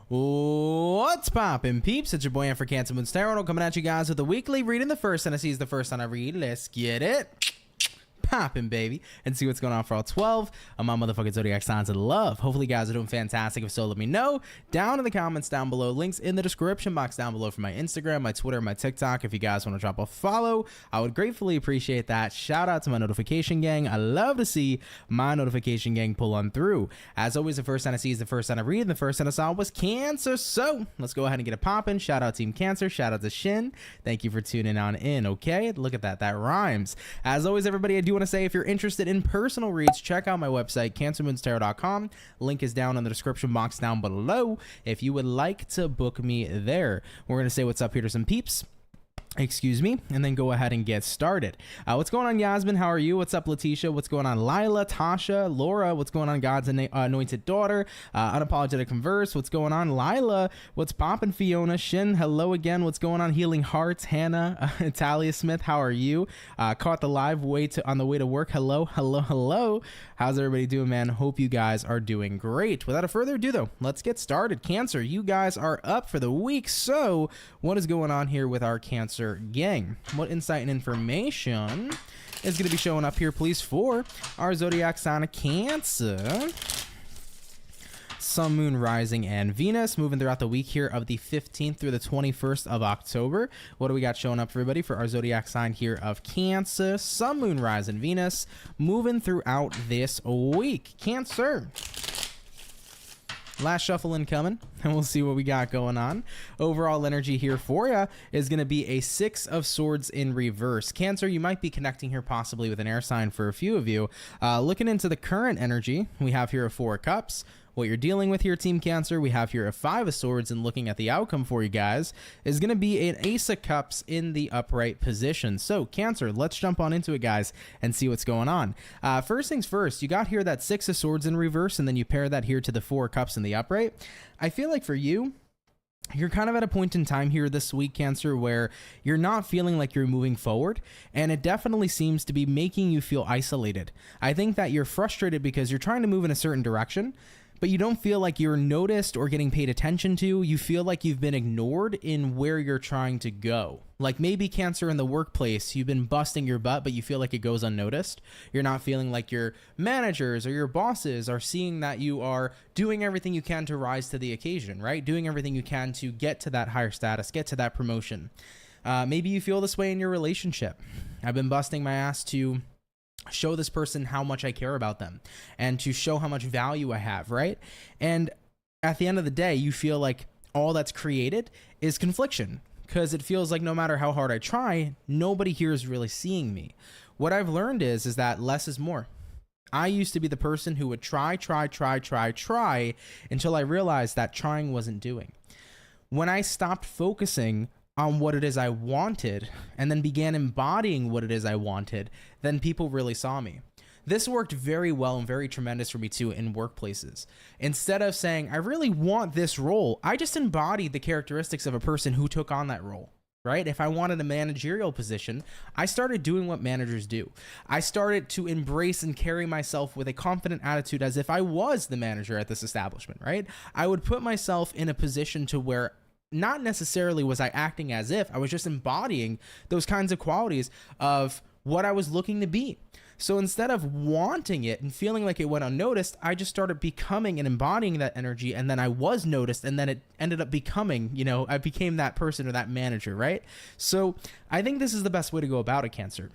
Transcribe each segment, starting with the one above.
What's poppin', peeps? It's your boy for CancerMoonsTarot, coming at you guys with a weekly reading. The first sign I see is the first sign I read. Let's get it poppin', baby, and see what's going on for all 12 of my motherfucking zodiac signs of love. Hopefully you guys are doing fantastic. If so, let me know down in the comments down below. Links in the description box down below for my Instagram, my Twitter, my TikTok. If you guys want to drop a follow, I would gratefully appreciate that. Shout out to my notification gang. I love to see my notification gang pull on through. As always, the first sign I see is the first sign I read, and the first sign I saw was Cancer. So let's go ahead and get it poppin'. Shout out Team Cancer. Shout out to Shin. Thank you for tuning on in. Okay, look at that. That rhymes. As always, everybody, I do want to say, if you're interested in personal reads, check out my website, CancerMoonsTarot.com. Link is down in the description box down below if you would like to book me there. We're going to say what's up here to some peeps. Excuse me, and then go ahead and get started. What's going on, Yasmin? How are you? What's up, Letitia? What's going on, Lila, Tasha, Laura? What's going on, God's anointed daughter? Unapologetic Converse. What's going on, Lila? What's poppin', Fiona? Shin, hello again. What's going on, Healing Hearts? Hannah, Talia Smith, how are you? Caught the live on the way to work. Hello, hello, hello. How's everybody doing, man? Hope you guys are doing great. Without further ado, though, let's get started. Cancer, you guys are up for the week. So what is going on here with our Cancer gang? What insight and information is going to be showing up here, please, for our zodiac sign of Cancer? Sun, Moon, Rising, and Venus moving throughout the week here of the 15th through the 21st of October. What do we got showing up for everybody for our zodiac sign here of Cancer? Sun, Moon, Rising, Venus moving throughout this week. Cancer. Last shuffle incoming, and we'll see what we got going on. Overall energy here for you is going to be a 6 of Swords in reverse. Cancer, you might be connecting here possibly with an air sign for a few of you. Looking into the current energy, we have here a 4 of Cups. What you're dealing with here, Team Cancer, we have here a 5 of Swords, and looking at the outcome for you guys is going to be an Ace of Cups in the upright position. So, Cancer, let's jump on into it, guys, and see what's going on. First things first, you got here that 6 of Swords in reverse, and then you pair that here to the 4 of Cups in the upright. I feel like for you, you're kind of at a point in time here this week, Cancer, where you're not feeling like you're moving forward, and it definitely seems to be making you feel isolated. I think that you're frustrated because you're trying to move in a certain direction, but you don't feel like you're noticed or getting paid attention to. You feel like you've been ignored in where you're trying to go. Like maybe, Cancer, in the workplace, you've been busting your butt, but you feel like it goes unnoticed. You're not feeling like your managers or your bosses are seeing that you are doing everything you can to rise to the occasion, right? Doing everything you can to get to that higher status, get to that promotion. Maybe you feel this way in your relationship. I've been busting my ass to show this person how much I care about them and to show how much value I have, right? And at the end of the day, you feel like all that's created is confliction because it feels like no matter how hard I try, nobody here is really seeing me. What I've learned is that less is more. I used to be the person who would try until I realized that trying wasn't doing. When I stopped focusing on what it is I wanted and then began embodying what it is I wanted, then people really saw me. This worked very well and very tremendous for me too in workplaces. Instead of saying, I really want this role, I just embodied the characteristics of a person who took on that role, right? If I wanted a managerial position, I started doing what managers do. I started to embrace and carry myself with a confident attitude as if I was the manager at this establishment, right? I would put myself in a position to where not necessarily was I acting as if, I was just embodying those kinds of qualities of what I was looking to be. So instead of wanting it and feeling like it went unnoticed, I just started becoming and embodying that energy, and then I was noticed, and then it ended up becoming, I became that person or that manager, right? So I think this is the best way to go about it, Cancer.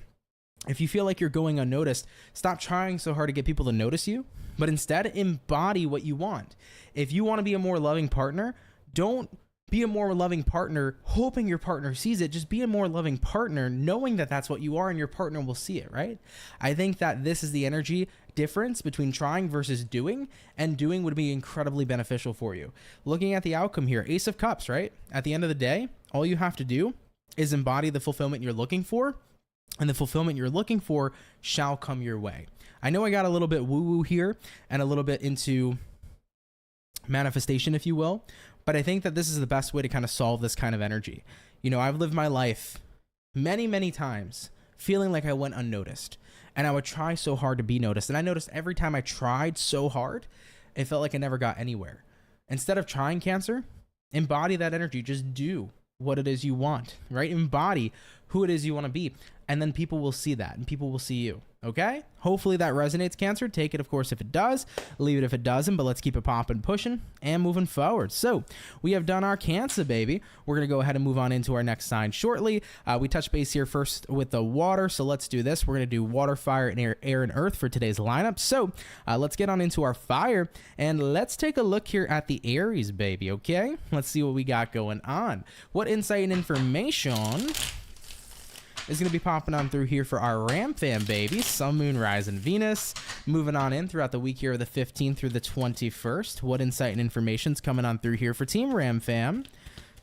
If you feel like you're going unnoticed, stop trying so hard to get people to notice you, but instead embody what you want. If you want to be a more loving partner, don't be a more loving partner hoping your partner sees it. Just be a more loving partner knowing that that's what you are and your partner will see it, right? I think that this is the energy difference between trying versus doing, and doing would be incredibly beneficial for you. Looking at the outcome here, Ace of Cups, right? At the end of the day, all you have to do is embody the fulfillment you're looking for, and the fulfillment you're looking for shall come your way. I know I got a little bit woo-woo here and a little bit into manifestation, if you will, but I think that this is the best way to kind of solve this kind of energy. I've lived my life many, many times feeling like I went unnoticed, and I would try so hard to be noticed. And I noticed every time I tried so hard, it felt like I never got anywhere. Instead of trying, Cancer, embody that energy. Just do what it is you want, right? Embody who it is you want to be. And then people will see that and people will see you. Okay? Hopefully that resonates, Cancer. Take it, of course, if it does. Leave it if it doesn't, but let's keep it popping, pushing, and moving forward. So we have done our Cancer, baby. We're going to go ahead and move on into our next sign shortly. We touch base here first with the water, so let's do this. We're going to do water, fire, and air and earth for today's lineup. So let's get on into our fire, and let's take a look here at the Aries, baby, okay? Let's see what we got going on. What insight and information is going to be popping on through here for our Ram fam, baby. Sun, Moon, Rise, and Venus. Moving on in throughout the week here of the 15th through the 21st. What insight and information is coming on through here for Team Ram fam?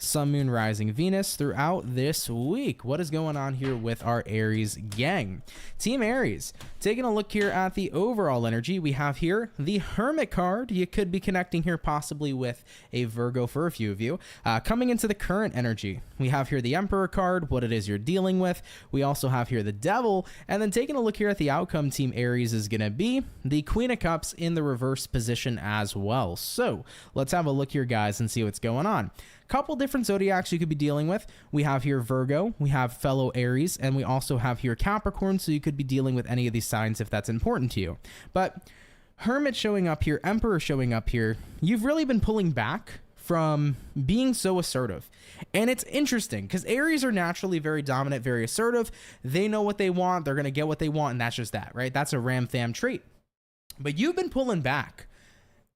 Sun, Moon, Rising, Venus throughout this week. What is going on here with our Aries gang? Team Aries, taking a look here at the overall energy, we have here the Hermit card. You could be connecting here possibly with a Virgo for a few of you. Coming into the current energy, we have here the Emperor card, what it is you're dealing with. We also have here the Devil, and then taking a look here at the outcome, Team Aries is going to be the Queen of Cups in the reverse position as well. So let's have a look here, guys, and see what's going on. Couple different zodiacs you could be dealing with. We have here Virgo, we have fellow Aries, and we also have here Capricorn, so you could be dealing with any of these signs if that's important to you. But Hermit showing up here, Emperor showing up here, you've really been pulling back from being so assertive. And it's interesting because Aries are naturally very dominant, very assertive. They know what they want, they're going to get what they want, and that's just that, right? That's a Ram fam trait. But you've been pulling back.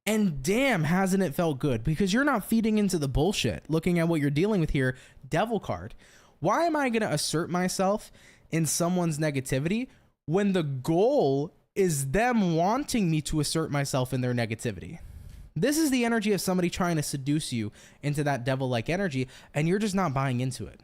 And damn, hasn't it felt good, because you're not feeding into the bullshit. Looking at what you're dealing with here, Devil card. Why am I going to assert myself in someone's negativity when the goal is them wanting me to assert myself in their negativity? This is the energy of somebody trying to seduce you into that devil-like energy, and you're just not buying into it.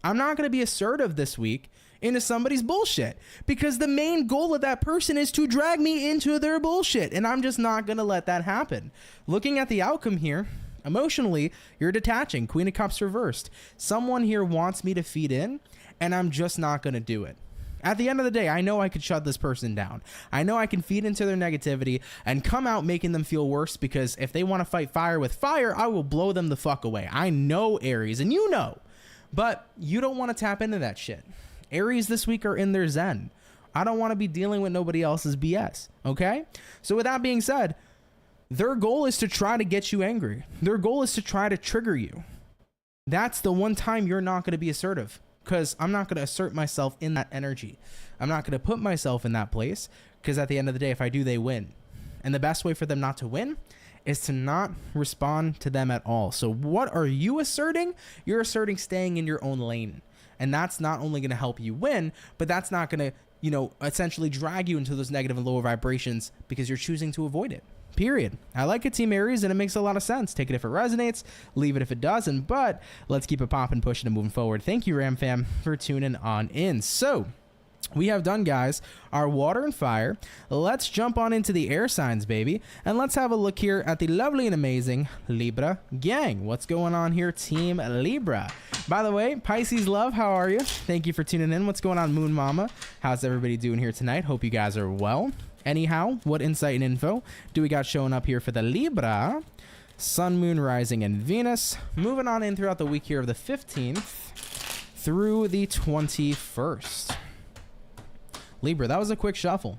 I'm not going to be assertive this week into somebody's bullshit, because the main goal of that person is to drag me into their bullshit, and I'm just not going to let that happen. Looking at the outcome here, emotionally, you're detaching. Queen of Cups reversed. Someone here wants me to feed in, and I'm just not going to do it. At the end of the day, I know I could shut this person down. I know I can feed into their negativity and come out making them feel worse, because if they want to fight fire with fire, I will blow them the fuck away. I know, Aries, and you know. But you don't want to tap into that shit. Aries this week are in their zen. I don't want to be dealing with nobody else's BS, okay? So with that being said, their goal is to try to get you angry. Their goal is to try to trigger you. That's the one time you're not going to be assertive, because I'm not going to assert myself in that energy. I'm not going to put myself in that place, because at the end of the day, if I do, they win. And the best way for them not to win is to not respond to them at all. So what are you asserting? You're asserting staying in your own lane. And that's not only going to help you win, but that's not going to, essentially drag you into those negative and lower vibrations, because you're choosing to avoid it. Period. I like it, Team Aries, and it makes a lot of sense. Take it if it resonates, leave it if it doesn't, but let's keep it popping, pushing, and moving forward. Thank you, Ram fam, for tuning on in. So we have done, guys, our water and fire. Let's jump on into the air signs, baby, and let's have a look here at the lovely and amazing Libra gang. What's going on here, Team Libra? By the way, Pisces love, how are you? Thank you for tuning in. What's going on, Moon Mama? How's everybody doing here tonight? Hope you guys are well. Anyhow, what insight and info do we got showing up here for the Libra? Sun, Moon, Rising, and Venus. Moving on in throughout the week here of the 15th through the 21st. Libra, that was a quick shuffle.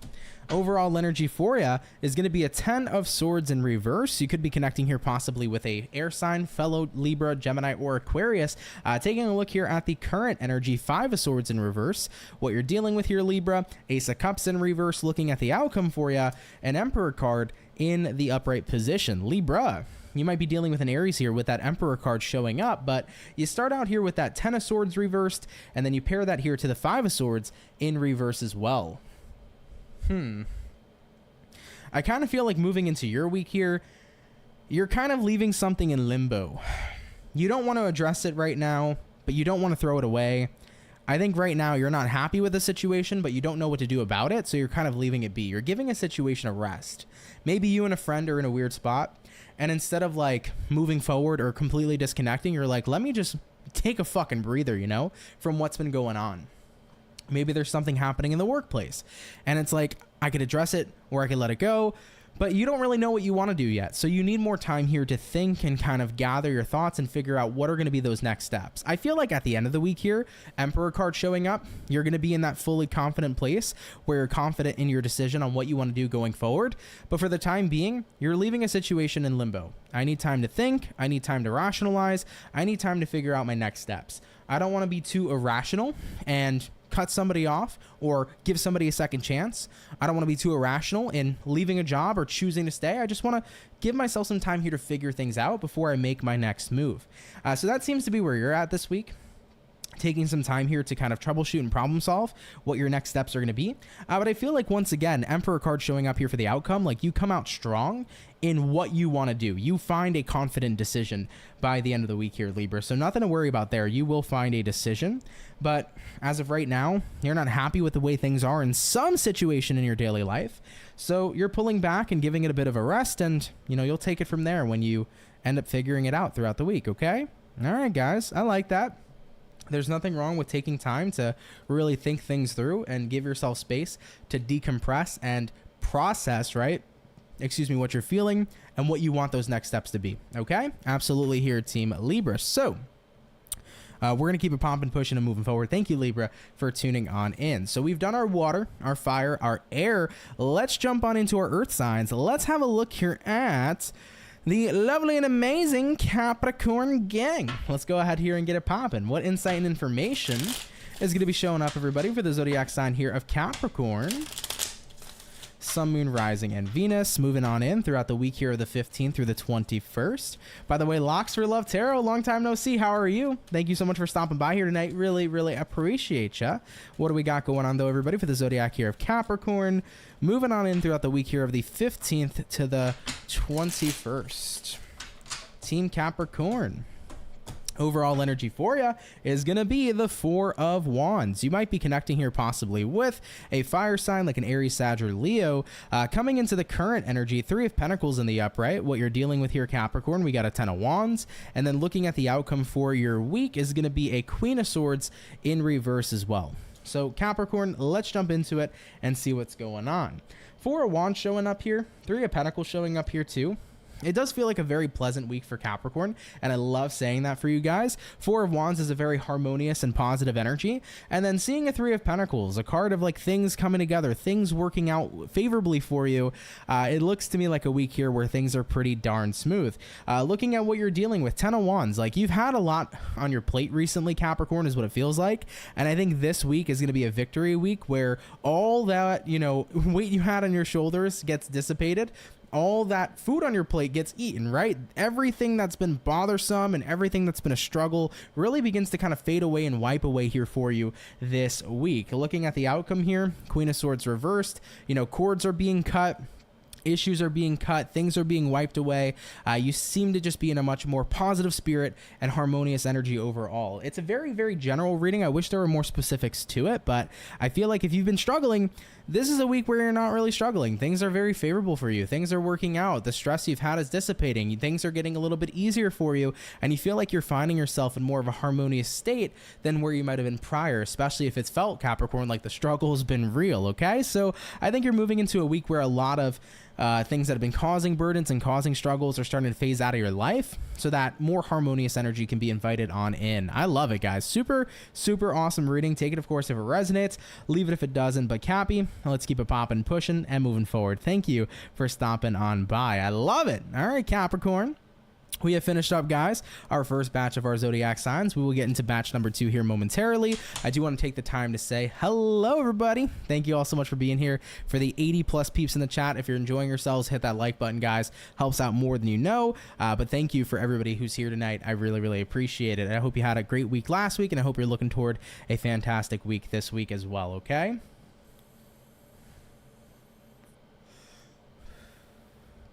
Overall energy for you is going to be a 10 of swords in reverse. You could be connecting here possibly with a air sign, fellow Libra, Gemini, or Aquarius. Taking a look here at the current energy, 5 of swords in reverse. What you're dealing with here, Libra, Ace of Cups in reverse. Looking at the outcome for you, an Emperor card in the upright position. Libra, you might be dealing with an Aries here with that Emperor card showing up, but you start out here with that 10 of swords reversed, and then you pair that here to the 5 of swords in reverse as well. I kind of feel like moving into your week here, you're kind of leaving something in limbo. You don't want to address it right now, but you don't want to throw it away. I think right now you're not happy with the situation, but you don't know what to do about it, so you're kind of leaving it be. You're giving a situation a rest. Maybe you and a friend are in a weird spot, and instead of like moving forward or completely disconnecting, you're like, let me just take a fucking breather, from what's been going on. Maybe there's something happening in the workplace, and it's like, I could address it or I could let it go, but you don't really know what you want to do yet. So you need more time here to think and kind of gather your thoughts and figure out what are going to be those next steps. I feel like at the end of the week here, Emperor card showing up, you're going to be in that fully confident place where you're confident in your decision on what you want to do going forward. But for the time being, you're leaving a situation in limbo. I need time to think. I need time to rationalize. I need time to figure out my next steps. I don't want to be too irrational and cut somebody off or give somebody a second chance. I don't want to be too irrational in leaving a job or choosing to stay. I just want to give myself some time here to figure things out before I make my next move. So that seems to be where you're at this week. Taking some time here to kind of troubleshoot and problem solve what your next steps are going to be. But I feel like, once again, Emperor card showing up here for the outcome, like you come out strong in what you want to do. You find a confident decision by the end of the week here, Libra. So nothing to worry about there. You will find a decision. But as of right now, you're not happy with the way things are in some situation in your daily life. So you're pulling back and giving it a bit of a rest. And, you know, you'll take it from there when you end up figuring it out throughout the week. Okay? All right, guys. I like that. There's nothing wrong with taking time to really think things through and give yourself space to decompress and process, right? What you're feeling and what you want those next steps to be. Okay? Absolutely here, Team Libra. So we're going to keep it pumping, pushing, and moving forward. Thank you, Libra, for tuning on in. So we've done our water, our fire, our air. Let's jump on into our earth signs. Let's have a look here at the lovely and amazing Capricorn gang. Let's go ahead here and get it popping. What insight and information is going to be showing up, everybody, for the zodiac sign here of Capricorn? Sun, Moon, Rising, and Venus. Moving on in throughout the week here of the 15th through the 21st. By the way, Locks for Love Tarot, long time no see. How are you? Thank you so much for stopping by here tonight. Really, really appreciate ya. What do we got going on, though, everybody, for the zodiac here of Capricorn? Moving on in throughout the week here of the 15th to the 21st. Team Capricorn. Overall energy for you is going to be the Four of Wands. You might be connecting here possibly with a fire sign like an Aries, Sag, or Leo. Coming into the current energy, Three of Pentacles in the upright. What you're dealing with here, Capricorn, we got a Ten of Wands. And then looking at the outcome for your week is going to be a Queen of Swords in reverse as well. So Capricorn, let's jump into it and see what's going on. Four of Wands showing up here. Three of Pentacles showing up here too. It does feel like a very pleasant week for Capricorn, and I love saying that for you guys. Four of Wands is a very harmonious and positive energy, and then seeing a Three of Pentacles, a card of like things coming together, things working out favorably for you. It looks to me like a week here where things are pretty darn smooth. Looking at what you're dealing with, Ten of Wands, like you've had a lot on your plate recently, Capricorn, is what it feels like, and I think this week is going to be a victory week where all that, you know, weight you had on your shoulders gets dissipated. All that food on your plate gets eaten, right? Everything that's been bothersome and everything that's been a struggle really begins to kind of fade away and wipe away here for you this week. Looking at the outcome here, Queen of Swords reversed, you know, cords are being cut. Issues are being cut, things are being wiped away. You seem to just be in a much more positive spirit and harmonious energy overall. It's a very, very general reading. I wish there were more specifics to it, but I feel like if you've been struggling, this is a week where you're not really struggling. Things are very favorable for you. Things are working out. The stress you've had is dissipating. Things are getting a little bit easier for you, and you feel like you're finding yourself in more of a harmonious state than where you might have been prior, especially if it's felt, Capricorn, like the struggle has been real, okay? So I think you're moving into a week where a lot of things that have been causing burdens and causing struggles are starting to phase out of your life so that more harmonious energy can be invited on in. I love it, guys. Super, super awesome reading. Take it, of course, if it resonates. Leave it if it doesn't. But Cappy, let's keep it popping, pushing, and moving forward. Thank you for stopping on by. I love it. All right, Capricorn. We have finished up, guys, our first batch of our zodiac signs. We will get into batch number 2 here momentarily. I do want to take the time to say hello, everybody. Thank you all so much for being here. For the 80 plus peeps in the chat, if you're enjoying yourselves, hit that like button, guys. Helps out more than you know. But thank you for everybody who's here tonight. I really, really appreciate it. I hope you had a great week last week, and I hope you're looking toward a fantastic week this week as well, okay?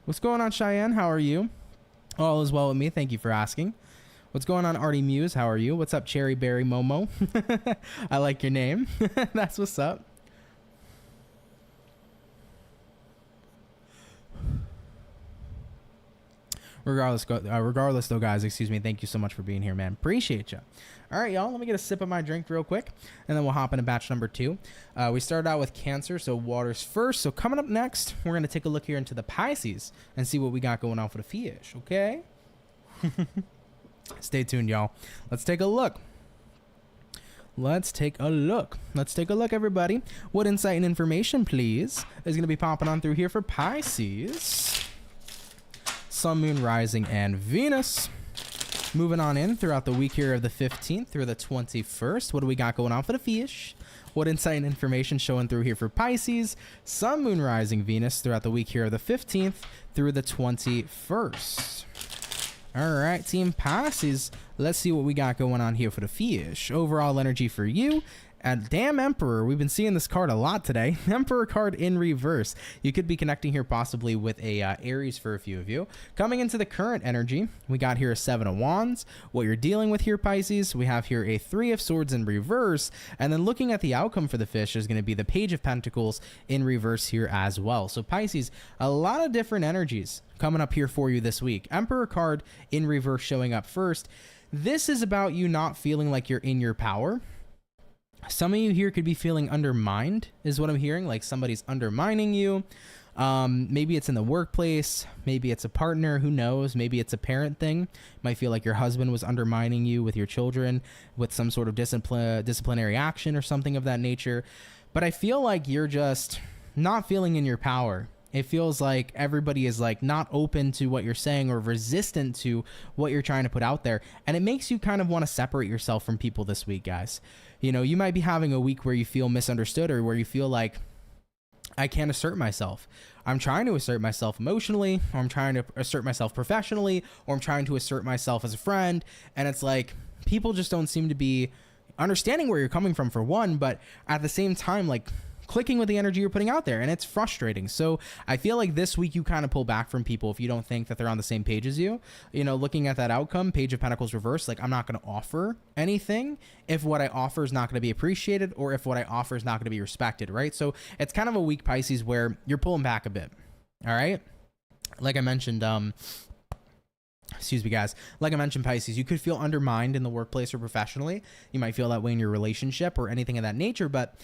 What's going on, Cheyenne? How are you? All is well with me. Thank you for asking. What's going on, Artie Muse? How are you? What's up, Cherry Berry Momo? I like your name. That's what's up. Regardless though, guys, excuse me, thank you so much for being here, man. Appreciate you. All right, y'all, let me get a sip of my drink real quick, and then we'll hop into batch number 2. We started out with Cancer, so water's first. So coming up next, we're going to take a look here into the Pisces and see what we got going on for the fish, okay? Stay tuned, y'all. Let's take a look. Let's take a look, everybody. What insight and information, please, is going to be popping on through here for Pisces? Sun, Moon, Rising, and Venus. Moving on in throughout the week here of the 15th through the 21st. What do we got going on for the fish? What insight and information showing through here for Pisces? Sun, Moon, Rising, Venus throughout the week here of the 15th through the 21st. All right, Team Pisces, let's see what we got going on here for the fish. Overall energy for you. And damn Emperor, we've been seeing this card a lot today. Emperor card in reverse. You could be connecting here possibly with a Aries for a few of you. Coming into the current energy, we got here a 7 of Wands. What you're dealing with here, Pisces, we have here a 3 of Swords in reverse. And then looking at the outcome for the fish is going to be the Page of Pentacles in reverse here as well. So Pisces, a lot of different energies coming up here for you this week. Emperor card in reverse showing up first. This is about you not feeling like you're in your power. Some of you here could be feeling undermined, is what I'm hearing, like somebody's undermining you. Maybe it's in the workplace, maybe it's a partner, who knows, maybe it's a parent thing. You might feel like your husband was undermining you with your children with some sort of disciplinary action or something of that nature. But I feel like you're just not feeling in your power. It feels like everybody is like not open to what you're saying or resistant to what you're trying to put out there. And it makes you kind of want to separate yourself from people this week, guys. You know, you might be having a week where you feel misunderstood or where you feel like I can't assert myself. I'm trying to assert myself emotionally, or I'm trying to assert myself professionally, or I'm trying to assert myself as a friend. And it's like people just don't seem to be understanding where you're coming from, for one, but at the same time, like clicking with the energy you're putting out there, and it's frustrating. So I feel like this week you kind of pull back from people if you don't think that they're on the same page as you. You know, looking at that outcome, Page of Pentacles reverse, like I'm not going to offer anything if what I offer is not going to be appreciated, or if what I offer is not going to be respected, right? So it's kind of a week, Pisces, where you're pulling back a bit. All right, like I mentioned, excuse me, guys. Like I mentioned, Pisces, you could feel undermined in the workplace or professionally. You might feel that way in your relationship or anything of that nature, but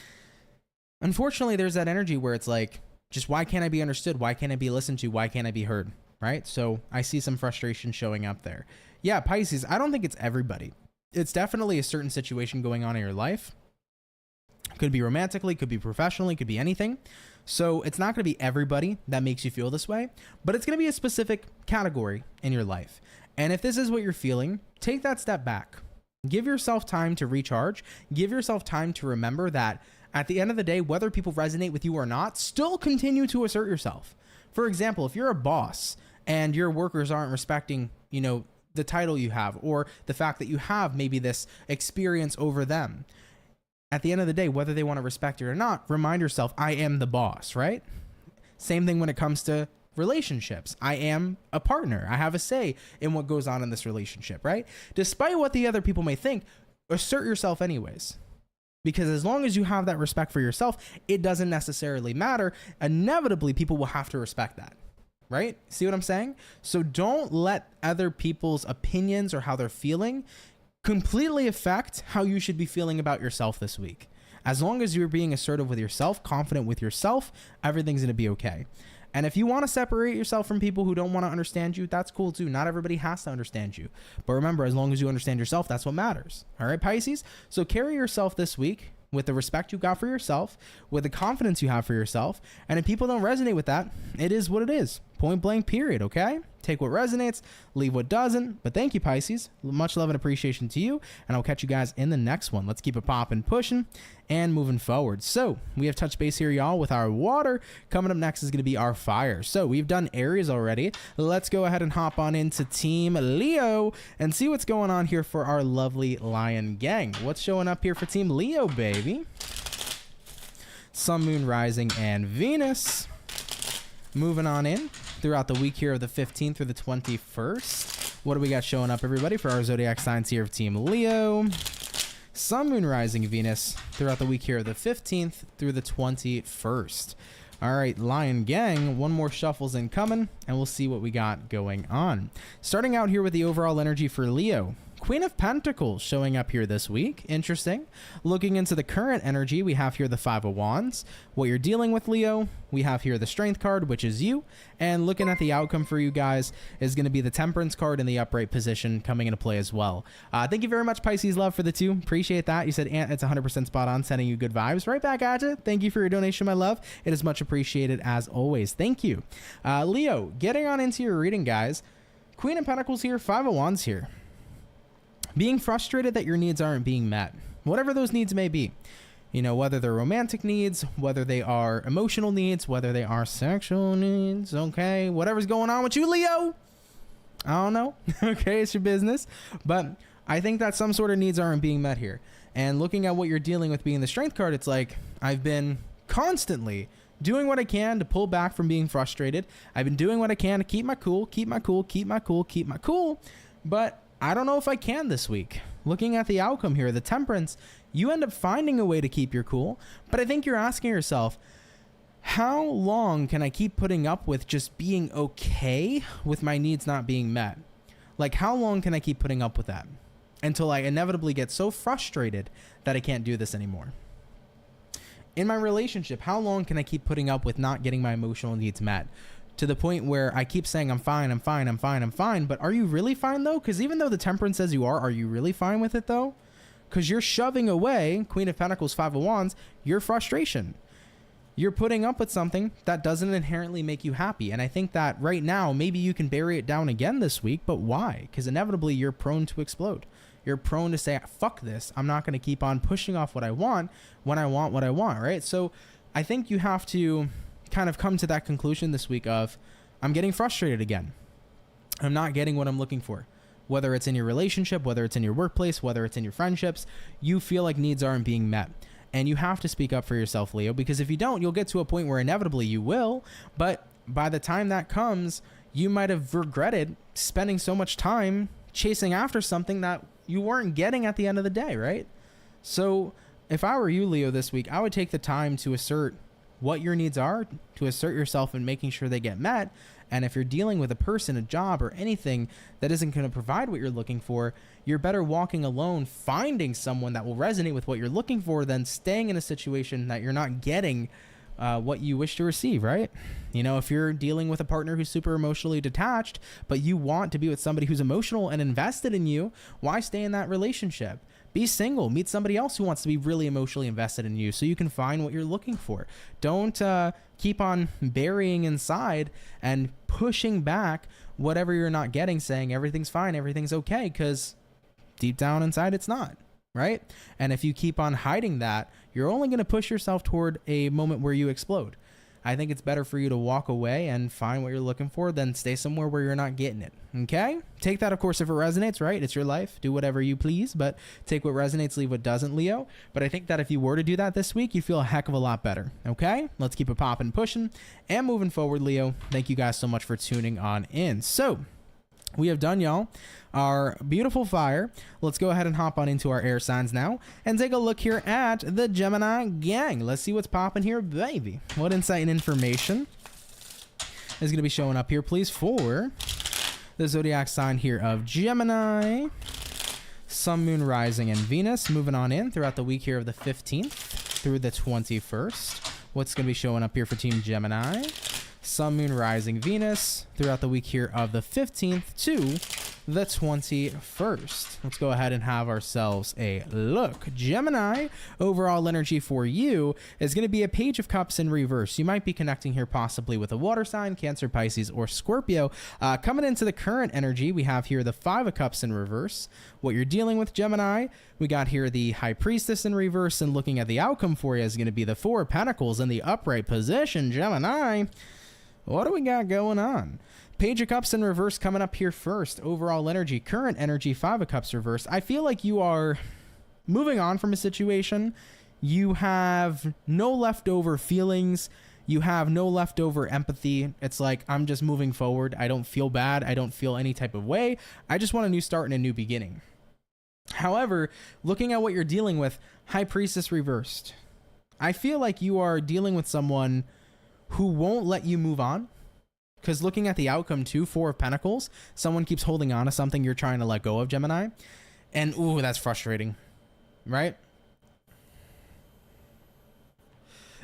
unfortunately, there's that energy where it's like, just why can't I be understood? Why can't I be listened to? Why can't I be heard? Right? So I see some frustration showing up there. Yeah, Pisces, I don't think it's everybody. It's definitely a certain situation going on in your life. Could be romantically, could be professionally, could be anything. So it's not going to be everybody that makes you feel this way, but it's going to be a specific category in your life. And if this is what you're feeling, take that step back. Give yourself time to recharge. Give yourself time to remember that at the end of the day, whether people resonate with you or not, still continue to assert yourself. For example, if you're a boss and your workers aren't respecting, you know, the title you have, or the fact that you have maybe this experience over them, at the end of the day, whether they want to respect it or not, remind yourself, I am the boss, right? Same thing when it comes to relationships. I am a partner. I have a say in what goes on in this relationship, right? Despite what the other people may think, assert yourself anyways. Because as long as you have that respect for yourself, it doesn't necessarily matter. Inevitably, people will have to respect that, right? See what I'm saying? So don't let other people's opinions or how they're feeling completely affect how you should be feeling about yourself this week. As long as you're being assertive with yourself, confident with yourself, everything's going to be okay. And if you want to separate yourself from people who don't want to understand you, that's cool too. Not everybody has to understand you. But remember, as long as you understand yourself, that's what matters. All right, Pisces? So carry yourself this week with the respect you got for yourself, with the confidence you have for yourself. And if people don't resonate with that, it is what it is. Point blank, period, okay? Take what resonates, leave what doesn't. But thank you, Pisces. Much love and appreciation to you. And I'll catch you guys in the next one. Let's keep it popping, pushing, and moving forward. So we have touch base here, y'all, with our water. Coming up next is going to be our fire. So we've done Aries already. Let's go ahead and hop on into Team Leo and see what's going on here for our lovely Lion gang. What's showing up here for Team Leo, baby? Sun, Moon, Rising, and Venus. Moving on in throughout the week here of the 15th through the 21st. What do we got showing up, everybody, for our zodiac signs here of Team Leo? Sun, Moon, Rising, Venus throughout the week here of the 15th through the 21st. All right, Lion Gang, one more shuffle's incoming, and we'll see what we got going on. Starting out here with the overall energy for Leo. Queen of Pentacles showing up here this week. Interesting. Looking into the current energy, we have here the Five of Wands. What you're dealing with, Leo, we have here the Strength card, which is you. And looking at the outcome for you guys is going to be the Temperance card in the upright position coming into play as well. Thank you very much, Pisces Love, for the 2. Appreciate that. You said, Ant, it's 100% spot on, sending you good vibes. Right back at you. Thank you for your donation, my love. It is much appreciated as always. Thank you. Leo, getting on into your reading, guys. Queen of Pentacles here, Five of Wands here. Being frustrated that your needs aren't being met, whatever those needs may be, you know, whether they're romantic needs, whether they are emotional needs, whether they are sexual needs, okay, whatever's going on with you, Leo, I don't know, okay, it's your business, but I think that some sort of needs aren't being met here. And looking at what you're dealing with being the Strength card, it's like, I've been constantly doing what I can to pull back from being frustrated. I've been doing what I can to keep my cool, but I don't know if I can this week. Looking at the outcome here, the Temperance, you end up finding a way to keep your cool, but I think you're asking yourself, how long can I keep putting up with just being okay with my needs not being met? Like, how long can I keep putting up with that until I inevitably get so frustrated that I can't do this anymore? In my relationship, how long can I keep putting up with not getting my emotional needs met? To the point where I keep saying, I'm fine, but are you really fine though? Because even though the Temperance says you are you really fine with it though? Because you're shoving away, Queen of Pentacles, Five of Wands, your frustration. You're putting up with something that doesn't inherently make you happy. And I think that right now, maybe you can bury it down again this week, but why? Because inevitably you're prone to explode. You're prone to say, fuck this. I'm not going to keep on pushing off what I want when I want what I want, right? So I think you have to kind of come to that conclusion this week of, I'm getting frustrated again. I'm not getting what I'm looking for. Whether it's in your relationship, whether it's in your workplace, whether it's in your friendships, you feel like needs aren't being met. And you have to speak up for yourself, Leo, because if you don't, you'll get to a point where inevitably you will. But by the time that comes, you might have regretted spending so much time chasing after something that you weren't getting at the end of the day, right? So if I were you, Leo, this week, I would take the time to assert what your needs are, to assert yourself in making sure they get met. And if you're dealing with a person, a job, or anything that isn't going to provide what you're looking for, you're better walking alone, finding someone that will resonate with what you're looking for than staying in a situation that you're not getting what you wish to receive, right? You know, if you're dealing with a partner who's super emotionally detached, but you want to be with somebody who's emotional and invested in you, why stay in that relationship? Be single, meet somebody else who wants to be really emotionally invested in you so you can find what you're looking for. Don't keep on burying inside and pushing back whatever you're not getting, saying everything's fine, everything's okay, because deep down inside it's not, right? And if you keep on hiding that, you're only going to push yourself toward a moment where you explode. I think it's better for you to walk away and find what you're looking for than stay somewhere where you're not getting it. Okay? Take that, of course, if it resonates, right? It's your life. Do whatever you please, but take what resonates, leave what doesn't, Leo. But I think that if you were to do that this week, you'd feel a heck of a lot better. Okay? Let's keep it popping, pushing, and moving forward, Leo. Thank you guys so much for tuning on in. So, we have done, y'all, our beautiful fire. Let's go ahead and hop on into our air signs now and take a look here at the Gemini gang. Let's see what's popping here, baby. What insight and information is going to be showing up here, please, for the zodiac sign here of Gemini, Sun, Moon, Rising, and Venus. Moving on in throughout the week here of the 15th through the 21st. What's going to be showing up here for Team Gemini? Sun, Moon, Rising, Venus throughout the week here of the 15th to the 21st. Let's go ahead and have ourselves a look. Gemini, overall energy for you is going to be a Page of Cups in reverse. You might be connecting here possibly with a water sign, Cancer, Pisces, or Scorpio. Coming into the current energy, we have here the Five of Cups in reverse. What you're dealing with, Gemini, we got here the High Priestess in reverse, and looking at the outcome for you is going to be the Four of Pentacles in the upright position, Gemini. What do we got going on? Page of Cups in reverse coming up here first. Overall energy, current energy, Five of Cups reverse. I feel like you are moving on from a situation. You have no leftover feelings. You have no leftover empathy. It's like, I'm just moving forward. I don't feel bad. I don't feel any type of way. I just want a new start and a new beginning. However, looking at what you're dealing with, High Priestess reversed. I feel like you are dealing with someone who won't let you move on. Because looking at the outcome too, 4 of Pentacles, someone keeps holding on to something you're trying to let go of, Gemini. And ooh, that's frustrating, right?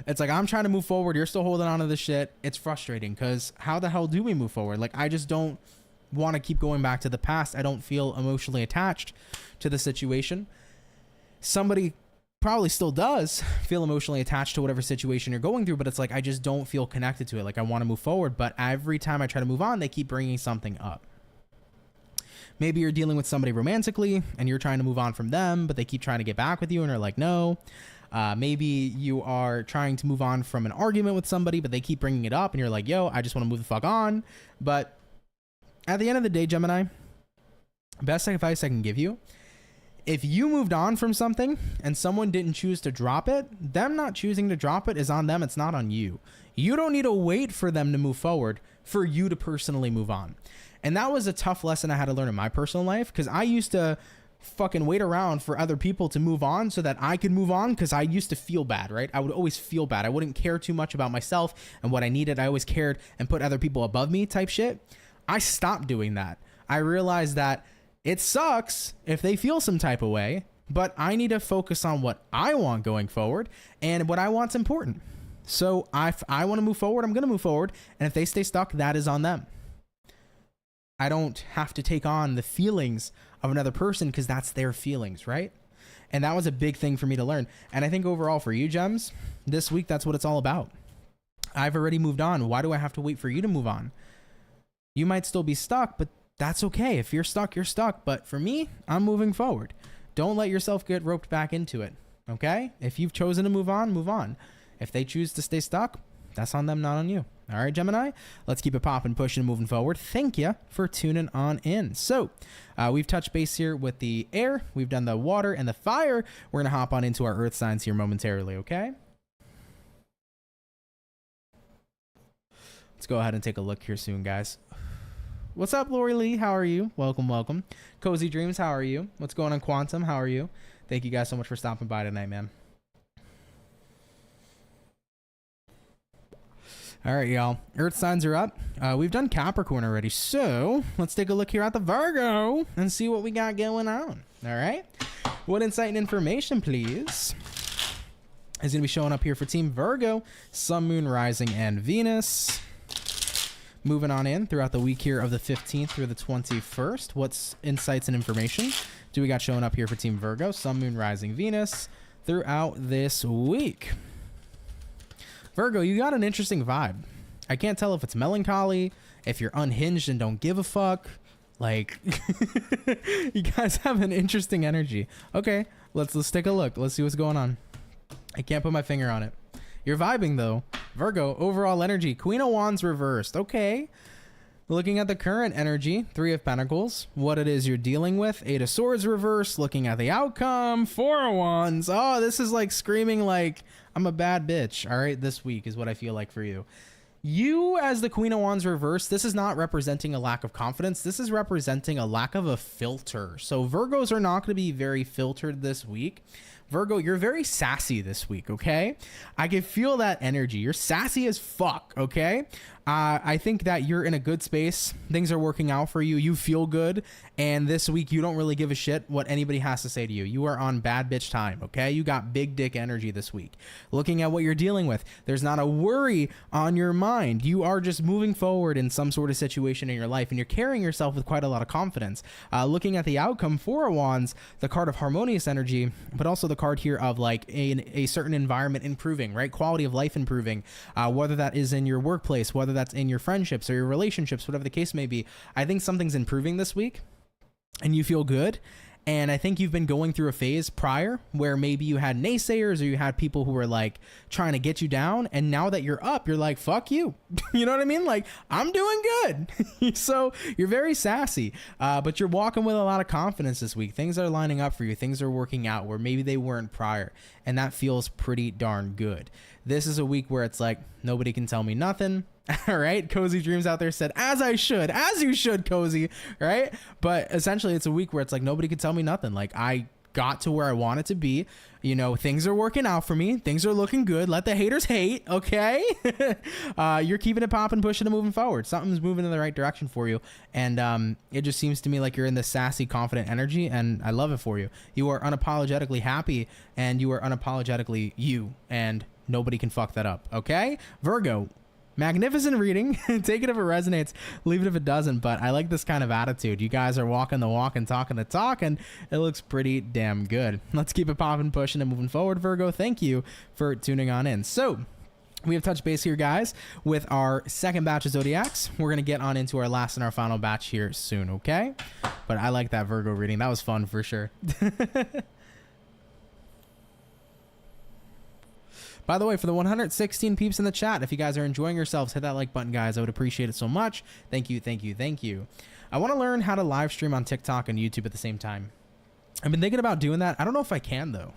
It's like, I'm trying to move forward. You're still holding on to this shit. It's frustrating because how the hell do we move forward? Like, I just don't want to keep going back to the past. I don't feel emotionally attached to the situation. Somebody probably still does feel emotionally attached to whatever situation you're going through, but it's like, I just don't feel connected to it. Like, I want to move forward, but every time I try to move on, they keep bringing something up. Maybe you're dealing with somebody romantically and you're trying to move on from them, but they keep trying to get back with you and are like, no. Maybe you are trying to move on from an argument with somebody, but they keep bringing it up and you're like, yo, I just want to move the fuck on. But at the end of the day, Gemini, best advice I can give you, if you moved on from something and someone didn't choose to drop it, them not choosing to drop it is on them. It's not on you. You don't need to wait for them to move forward for you to personally move on. And that was a tough lesson I had to learn in my personal life, because I used to fucking wait around for other people to move on so that I could move on, because I used to feel bad, right? I would always feel bad. I wouldn't care too much about myself and what I needed. I always cared and put other people above me type shit. I stopped doing that. I realized that it sucks if they feel some type of way, but I need to focus on what I want going forward, and what I want's important. So if I want to move forward, I'm going to move forward. And if they stay stuck, that is on them. I don't have to take on the feelings of another person because that's their feelings, right? And that was a big thing for me to learn. And I think overall for you, Gems, this week, that's what it's all about. I've already moved on. Why do I have to wait for you to move on? You might still be stuck, but that's okay. If you're stuck, you're stuck. But for me, I'm moving forward. Don't let yourself get roped back into it, okay? If you've chosen to move on, move on. If they choose to stay stuck, that's on them, not on you. All right, Gemini, let's keep it popping, pushing, moving forward. Thank you for tuning on in. So we've touched base here with the air. We've done the water and the fire. We're going to hop on into our earth signs here momentarily, okay? Let's go ahead and take a look here soon, guys. What's up, Lori Lee? How are you? Welcome, welcome. Cozy Dreams, how are you? What's going on, Quantum? How are you? Thank you guys so much for stopping by tonight, man. All right, y'all. Earth signs are up. We've done Capricorn already, so let's take a look here at the Virgo and see what we got going on. All right. What insight and information, please, is going to be showing up here for Team Virgo, Sun, Moon, Rising, and Venus. Moving on in throughout the week here of the 15th through the 21st. What's insights and information do we got showing up here for Team Virgo, Sun, Moon, Rising, Venus throughout this week? Virgo, you got an interesting vibe. I can't tell if it's melancholy, if you're unhinged and don't give a fuck. Like, you guys have an interesting energy. Okay, let's take a look. Let's see what's going on. I can't put my finger on it. You're vibing though. Virgo, overall energy, Queen of Wands reversed. Okay. Looking at the current energy, 3 of Pentacles, what it is you're dealing with, 8 of Swords reversed, looking at the outcome, 4 of Wands. Oh, this is like screaming like I'm a bad bitch. All right, this week is what I feel like for you. You as the Queen of Wands reversed, this is not representing a lack of confidence. This is representing a lack of a filter. So Virgos are not going to be very filtered this week. Virgo, you're very sassy this week, okay? I can feel that energy. You're sassy as fuck, okay? I think that you're in a good space. Things are working out for you. You feel good. And this week, you don't really give a shit what anybody has to say to you. You are on bad bitch time, okay? You got big dick energy this week. Looking at what you're dealing with, there's not a worry on your mind. You are just moving forward in some sort of situation in your life, and you're carrying yourself with quite a lot of confidence. Looking at the outcome, 4 of Wands, the card of harmonious energy, but also the card here of like a certain environment improving, right? Quality of life improving, whether that is in your workplace, whether that's in your friendships or your relationships, whatever the case may be. I think something's improving this week and you feel good. And I think you've been going through a phase prior where maybe you had naysayers or you had people who were like trying to get you down. And now that you're up, you're like, fuck you. You know what I mean? Like, I'm doing good. So you're very sassy, but you're walking with a lot of confidence this week. Things are lining up for you. Things are working out where maybe they weren't prior. And that feels pretty darn good. This is a week where it's like, nobody can tell me nothing. All right. Cozy Dreams out there said, as I should, as you should, Cozy. Right. But essentially it's a week where it's like, nobody can tell me nothing. Like, I got to where I wanted to be. You know, things are working out for me. Things are looking good. Let the haters hate, okay? You're keeping it popping, pushing and moving forward. Something's moving in the right direction for you. And it just seems to me like you're in this sassy, confident energy, and I love it for you. You are unapologetically happy, and you are unapologetically you, and nobody can fuck that up, okay? Virgo. Magnificent reading. Take it if it resonates, leave it if it doesn't, but I like this kind of attitude. You guys are walking the walk and talking the talk, and it looks pretty damn good. Let's keep it popping, pushing and moving forward, Virgo. Thank you for tuning on in. So we have touched base here, guys, with our second batch of zodiacs. We're gonna get on into our last and our final batch here soon, okay? But I like that Virgo reading. That was fun for sure. By the way, for the 116 peeps in the chat, if you guys are enjoying yourselves, hit that like button, guys. I would appreciate it so much. Thank you, thank you, thank you. I want to learn how to live stream on TikTok and YouTube at the same time. I've been thinking about doing that. I don't know if I can, though.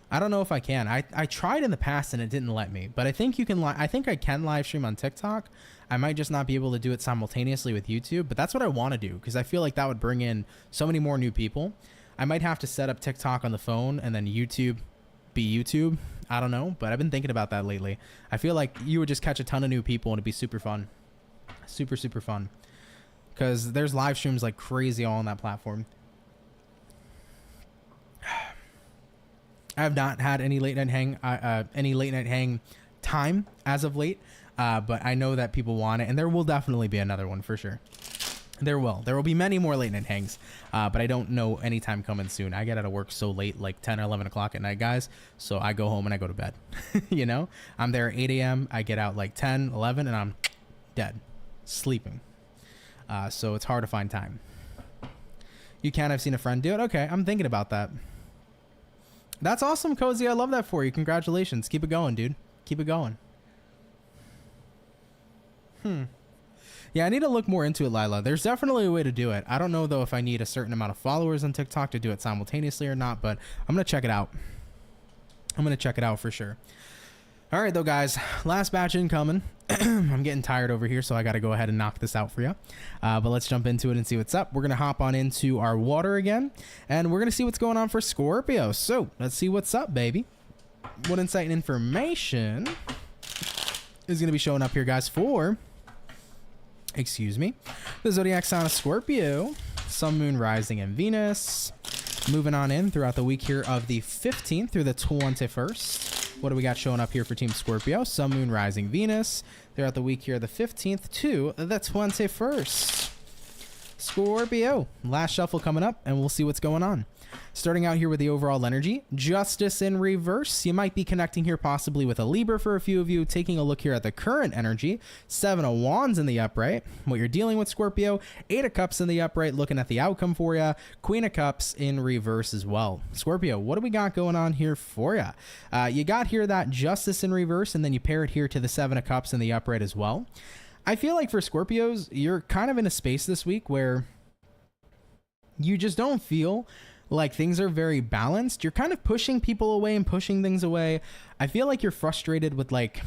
I don't know if I can. I tried in the past and it didn't let me, but I think you can. I think I can live stream on TikTok. I might just not be able to do it simultaneously with YouTube, but that's what I want to do because I feel like that would bring in so many more new people. I might have to set up TikTok on the phone and then YouTube be YouTube. I don't know, but I've been thinking about that lately. I feel like you would just catch a ton of new people and it'd be super fun. Super, super fun. Because there's live streams like crazy all on that platform. I have not had any late night hang time as of late, but I know that people want it, and there will definitely be another one for sure. There will be many more late night hangs, but I don't know any time coming soon. I get out of work so late, like 10 or 11 o'clock at night, guys. So I go home and I go to bed. You know, I'm there at 8 a.m. I get out like 10, 11, and I'm dead, sleeping. So it's hard to find time. You can. I've seen a friend do it. Okay, I'm thinking about that. That's awesome, Cozy. I love that for you. Congratulations. Keep it going, dude. Keep it going. Yeah, I need to look more into it, Lila. There's definitely a way to do it. I don't know, though, if I need a certain amount of followers on TikTok to do it simultaneously or not, but I'm going to check it out. I'm going to check it out for sure. All right, though, guys. Last batch incoming. I'm getting tired over here, so I got to go ahead and knock this out for you. But let's jump into it and see what's up. We're going to hop on into our water again, and we're going to see what's going on for Scorpio. So let's see what's up, baby. What insight and information is going to be showing up here, guys, for... excuse me, the zodiac sign of Scorpio, Sun, Moon, Rising, and Venus. Moving on in throughout the week here of the 15th through the 21st. What do we got showing up here for Team Scorpio? Sun, Moon, Rising, Venus. Throughout the week here, the 15th to the 21st. Scorpio, last shuffle coming up, and we'll see what's going on. Starting out here with the overall energy, Justice in reverse. You might be connecting here possibly with a Libra for a few of you. Taking a look here at the current energy, 7 of Wands in the upright. What you're dealing with, Scorpio, 8 of Cups in the upright. Looking at the outcome for you, Queen of Cups in reverse as well. Scorpio, what do we got going on here for you? You got here that Justice in reverse, and then you pair it here to the 7 of Cups in the upright as well. I feel like for Scorpios, you're kind of in a space this week where you just don't feel like things are very balanced. You're kind of pushing people away and pushing things away. I feel like you're frustrated with like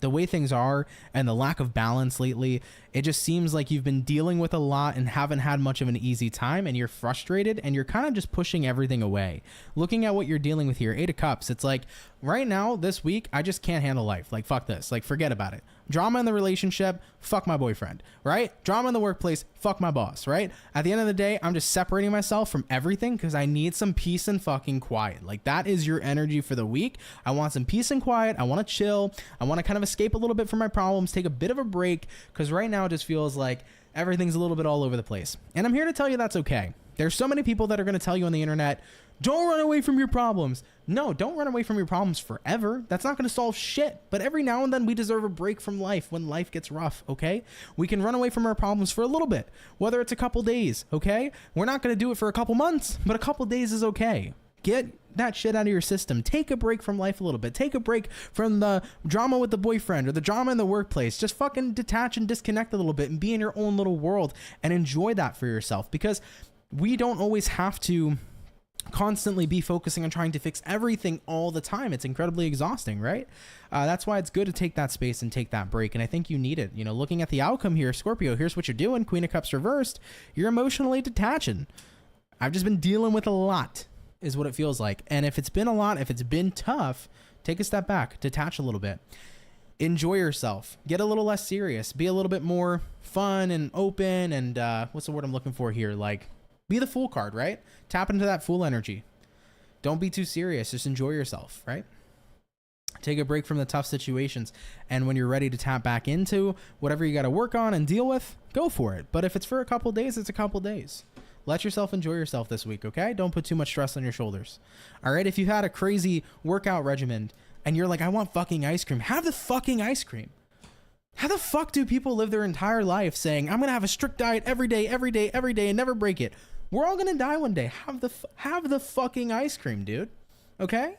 the way things are and the lack of balance lately. It just seems like you've been dealing with a lot and haven't had much of an easy time, and you're frustrated and you're kind of just pushing everything away. Looking at what you're dealing with here, 8 of Cups, it's like right now this week I just can't handle life. Like fuck this, like forget about it. Drama in the relationship, fuck my boyfriend, right? Drama in the workplace, fuck my boss, right? At the end of the day, I'm just separating myself from everything because I need some peace and fucking quiet. Like that is your energy for the week. I want some peace and quiet. I want to chill. I want to kind of escape a little bit from my problems, take a bit of a break, because right now it just feels like everything's a little bit all over the place. And I'm here to tell you that's okay. There's so many people that are going to tell you on the internet, don't run away from your problems. No, don't run away from your problems forever. That's not going to solve shit. But every now and then we deserve a break from life when life gets rough, okay? We can run away from our problems for a little bit, whether it's a couple days, okay? We're not going to do it for a couple months, but a couple days is okay. Get that shit out of your system. Take a break from life a little bit. Take a break from the drama with the boyfriend or the drama in the workplace. Just fucking detach and disconnect a little bit and be in your own little world and enjoy that for yourself, because we don't always have to constantly be focusing on trying to fix everything all the time. It's incredibly exhausting, right? That's why it's good to take that space and take that break, and I think you need it. You know, looking at the outcome here, Scorpio, here's what you're doing. Queen of Cups reversed. You're emotionally detaching. I've just been dealing with a lot is what it feels like. And if it's been a lot, if it's been tough, take a step back, detach a little bit, enjoy yourself, get a little less serious, be a little bit more fun and open. And what's the word I'm looking for here? Like, be the Fool card, right? Tap into that Fool energy. Don't be too serious. Just enjoy yourself, right? Take a break from the tough situations. And when you're ready to tap back into whatever you got to work on and deal with, go for it. But if it's for a couple days, it's a couple days. Let yourself enjoy yourself this week, okay? Don't put too much stress on your shoulders. All right? If you've had a crazy workout regimen and you're like, I want fucking ice cream, have the fucking ice cream. How the fuck do people live their entire life saying, I'm going to have a strict diet every day, and never break it? We're all going to die one day. Have the fucking ice cream, dude. Okay?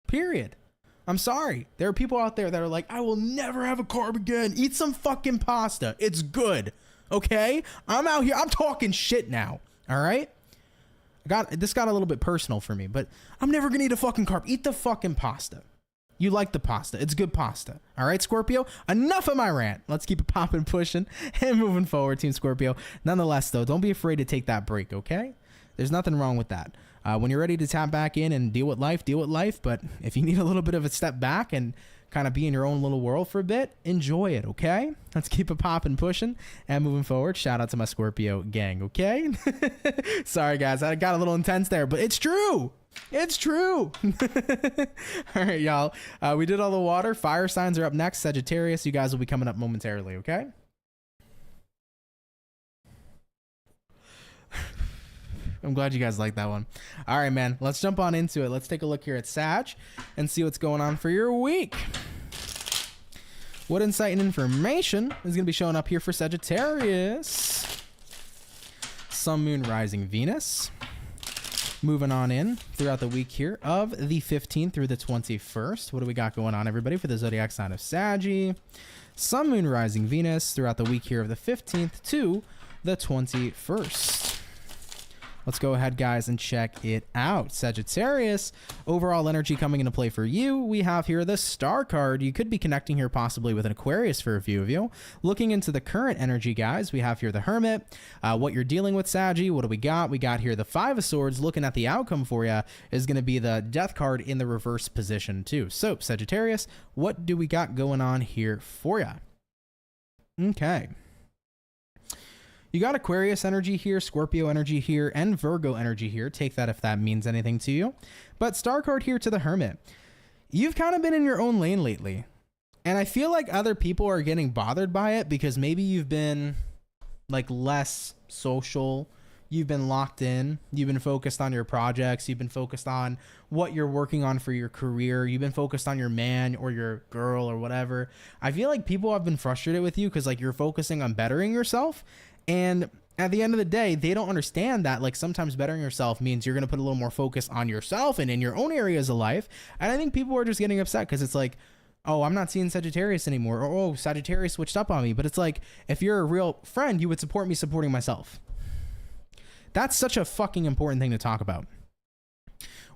Period. I'm sorry. There are people out there that are like, I will never have a carb again. Eat some fucking pasta. It's good. Okay? I'm out here. I'm talking shit now. All right? This got a little bit personal for me, but I'm never going to eat a fucking carb. Eat the fucking pasta. You like the pasta. It's good pasta. All right, Scorpio? Enough of my rant. Let's keep it popping, pushing, and moving forward, Team Scorpio. Nonetheless, though, don't be afraid to take that break, okay? There's nothing wrong with that. When you're ready to tap back in and deal with life, deal with life. But if you need a little bit of a step back and kind of be in your own little world for a bit, enjoy it, okay? Let's keep it popping, pushing, and moving forward. Shout out to my Scorpio gang, okay? Sorry, guys. I got a little intense there, but it's true. It's true. All right, y'all. We did all the water. Fire signs are up next. Sagittarius, you guys will be coming up momentarily, okay? I'm glad you guys like that one. All right, man. Let's jump on into it. Let's take a look here at Sag and see what's going on for your week. What insight and information is going to be showing up here for Sagittarius? Sun, Moon, Rising, Venus. Moving on in throughout the week here of the 15th through the 21st. What do we got going on, everybody, for the zodiac sign of Saggy? Sun, Moon, Rising, Venus throughout the week here of the 15th to the 21st. Let's go ahead, guys, and check it out. Sagittarius, overall energy coming into play for you. We have here the Star card. You could be connecting here possibly with an Aquarius for a few of you. Looking into the current energy, guys, we have here the Hermit. What you're dealing with, Saggy, what do we got? We got here the Five of Swords. Looking at the outcome for you is going to be the Death card in the reverse position, too. So, Sagittarius, what do we got going on here for you? Okay. You got Aquarius energy here, Scorpio energy here, and Virgo energy here. Take that if that means anything to you. But Star card here to the Hermit. You've kind of been in your own lane lately. And I feel like other people are getting bothered by it because maybe you've been like less social. You've been locked in. You've been focused on your projects. You've been focused on what you're working on for your career. You've been focused on your man or your girl or whatever. I feel like people have been frustrated with you because like you're focusing on bettering yourself. And at the end of the day, they don't understand that like sometimes bettering yourself means you're going to put a little more focus on yourself and in your own areas of life. And I think people are just getting upset because it's like, oh, I'm not seeing Sagittarius anymore. Or, oh, Sagittarius switched up on me. But it's like, if you're a real friend, you would support me supporting myself. That's such a fucking important thing to talk about.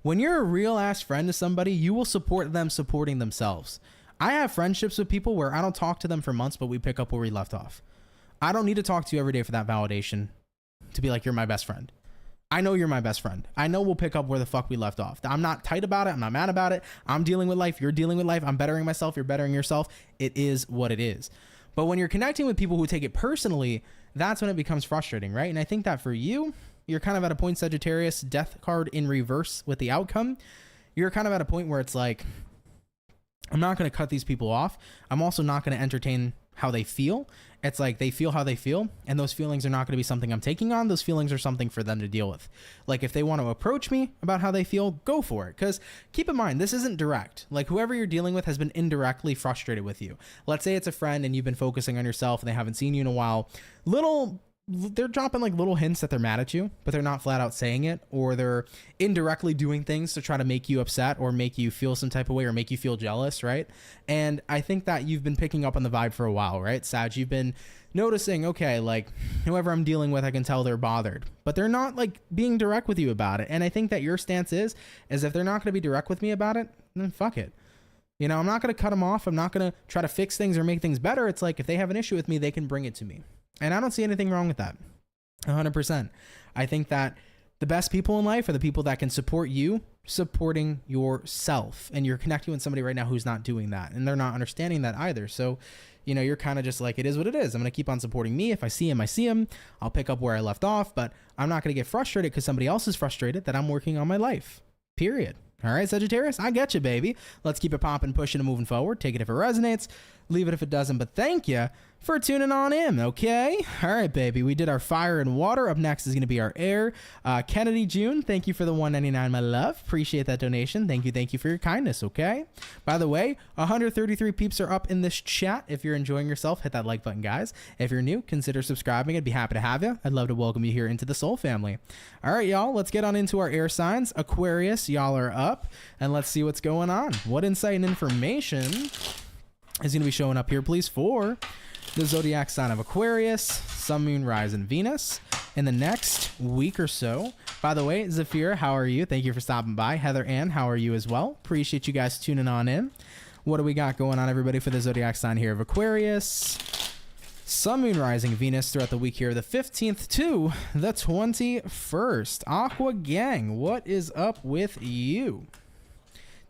When you're a real ass friend to somebody, you will support them supporting themselves. I have friendships with people where I don't talk to them for months, but we pick up where we left off. I don't need to talk to you every day for that validation to be like, you're my best friend. I know you're my best friend. I know we'll pick up where the fuck we left off. I'm not tight about it. I'm not mad about it. I'm dealing with life. You're dealing with life. I'm bettering myself. You're bettering yourself. It is what it is. But when you're connecting with people who take it personally, that's when it becomes frustrating, right? And I think that for you, you're kind of at a point, Sagittarius, Death card in reverse with the outcome. You're kind of at a point where it's like, I'm not going to cut these people off. I'm also not going to entertain how they feel. It's like they feel how they feel, and those feelings are not going to be something I'm taking on. Those feelings are something for them to deal with. Like if they want to approach me about how they feel, go for it. Because keep in mind, this isn't direct. Like whoever you're dealing with has been indirectly frustrated with you. Let's say it's a friend and you've been focusing on yourself and they haven't seen you in a while. They're dropping like little hints that they're mad at you, but they're not flat out saying it, or they're indirectly doing things to try to make you upset or make you feel some type of way or make you feel jealous, right? And I think that you've been picking up on the vibe for a while, right, Sag? You've been noticing, okay, like whoever I'm dealing with, I can tell they're bothered, but they're not like being direct with you about it. And I think that your stance is if they're not going to be direct with me about it, then fuck it. You know, I'm not going to cut them off. I'm not going to try to fix things or make things better. It's like if they have an issue with me, they can bring it to me. And I don't see anything wrong with that. 100%. I think that the best people in life are the people that can support you supporting yourself, and you're connecting with somebody right now who's not doing that, and they're not understanding that either. So, you know, you're kind of just like, it is what it is. I'm going to keep on supporting me. If I see him, I see him. I'll pick up where I left off, but I'm not going to get frustrated because somebody else is frustrated that I'm working on my life, period. All right, Sagittarius, I get you, baby. Let's keep it popping, pushing, and moving forward. Take it if it resonates. Leave it if it doesn't. But thank you for tuning on in, okay? All right, baby. We did our fire and water. Up next is going to be our air. Kennedy June, thank you for the $1.99, my love. Appreciate that donation. Thank you for your kindness, okay? By the way, 133 peeps are up in this chat. If you're enjoying yourself, hit that like button, guys. If you're new, consider subscribing. I'd be happy to have you. I'd love to welcome you here into the Soul family. All right, y'all, let's get on into our air signs. Aquarius, y'all are up, and let's see what's going on. What insight and information is going to be showing up here, please, for the zodiac sign of Aquarius, Sun, Moon, Rise, and Venus in the next week or so. By the way, Zafira, how are you? Thank you for stopping by. Heather Ann, how are you as well? Appreciate you guys tuning on in. What do we got going on, everybody, for the zodiac sign here of Aquarius? Sun, Moon, Rising, Venus throughout the week here, the 15th to the 21st. Aqua Gang, what is up with you?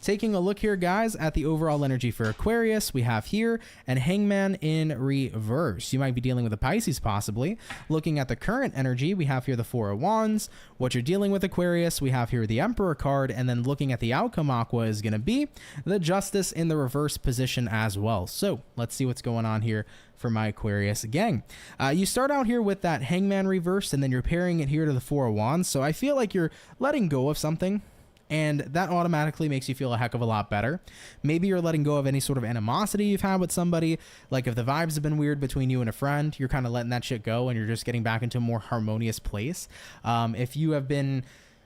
Taking a look here, guys, at the overall energy for Aquarius, we have here an Hangman in reverse. You might be dealing with a Pisces, possibly. Looking at the current energy, we have here the Four of Wands. What you're dealing with, Aquarius, we have here the Emperor card, and then looking at the outcome, Aqua, is going to be the Justice in the reverse position as well. So let's see what's going on here for my Aquarius gang. You start out here with that Hangman reverse, and then you're pairing it here to the Four of Wands. So I feel like you're letting go of something, and that automatically makes you feel a heck of a lot better. Maybe you're letting go of any sort of animosity you've had with somebody. Like if the vibes have been weird between you and a friend, you're kind of letting that shit go and you're just getting back into a more harmonious place. If you have been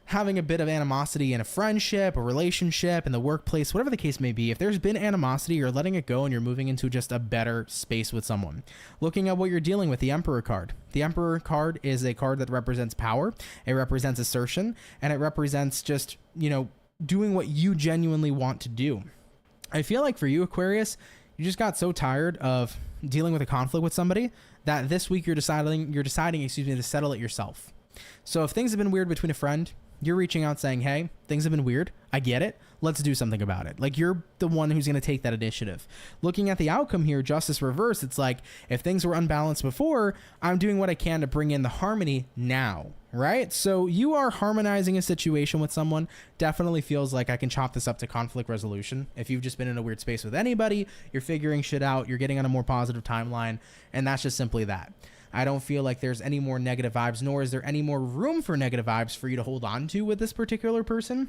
having a bit of animosity in a friendship, a relationship, in the workplace, whatever the case may be, if there's been animosity, you're letting it go and you're moving into just a better space with someone. Looking at what you're dealing with, the Emperor card. The Emperor card is a card that represents power, it represents assertion, and it represents just, you know, doing what you genuinely want to do. I feel like for you, Aquarius, you just got so tired of dealing with a conflict with somebody that this week you're deciding, to settle it yourself. So if things have been weird between a friend, you're reaching out saying, hey, things have been weird. I get it. Let's do something about it. Like, you're the one who's going to take that initiative. Looking at the outcome here, Justice reverse, it's like, if things were unbalanced before, I'm doing what I can to bring in the harmony now, right? So you are harmonizing a situation with someone. Definitely feels like I can chop this up to conflict resolution. If you've just been in a weird space with anybody, you're figuring shit out, you're getting on a more positive timeline, and that's just simply that. I don't feel like there's any more negative vibes, nor is there any more room for negative vibes for you to hold on to with this particular person.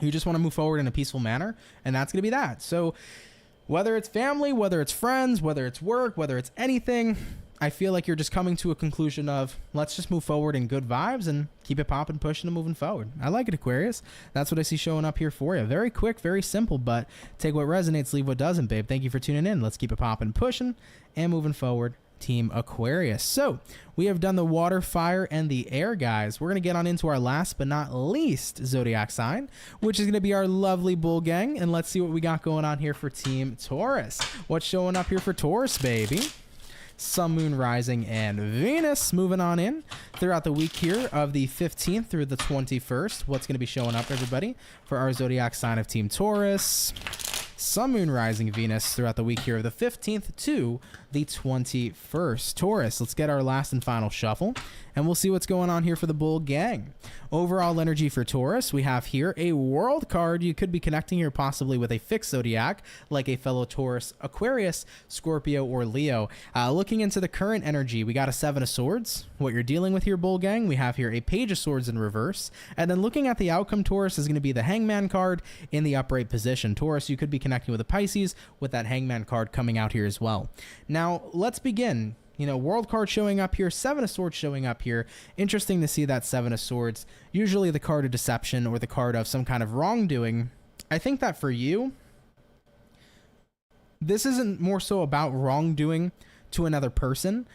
You just want to move forward in a peaceful manner, and that's going to be that. So whether it's family, whether it's friends, whether it's work, whether it's anything, I feel like you're just coming to a conclusion of, let's just move forward in good vibes and keep it popping, pushing, and moving forward. I like it, Aquarius. That's what I see showing up here for you. Very quick, very simple, but take what resonates, leave what doesn't, babe. Thank you for tuning in. Let's keep it popping, pushing, and moving forward. Team Aquarius. So we have done the water, fire, and the air, guys. We're going to get on into our last but not least zodiac sign, which is going to be our lovely bull gang. And let's see what we got going on here for Team Taurus. What's showing up here for Taurus, baby? Sun, Moon, Rising, and Venus. Moving on in throughout the week here of the 15th through the 21st. What's going to be showing up, everybody, for our zodiac sign of Team Taurus? Sun, Moon, Rising, Venus throughout the week here of the 15th to the 21st. Taurus, let's get our last and final shuffle, and we'll see what's going on here for the bull gang. Overall energy for Taurus, we have here a world card. You could be connecting here possibly with a fixed zodiac, like a fellow Taurus, Aquarius, Scorpio, or Leo. Looking into the current energy, we got a Seven of Swords. What you're dealing with here, bull gang, we have here a Page of Swords in reverse. And then looking at the outcome, Taurus, is going to be the Hangman card in the upright position. Taurus, you could be connecting with a Pisces with that Hangman card coming out here as well. Now, let's begin. You know, world card showing up here, Seven of Swords showing up here. Interesting to see that Seven of Swords. Usually the card of deception or the card of some kind of wrongdoing. I think that for you, this isn't more so about wrongdoing to another person,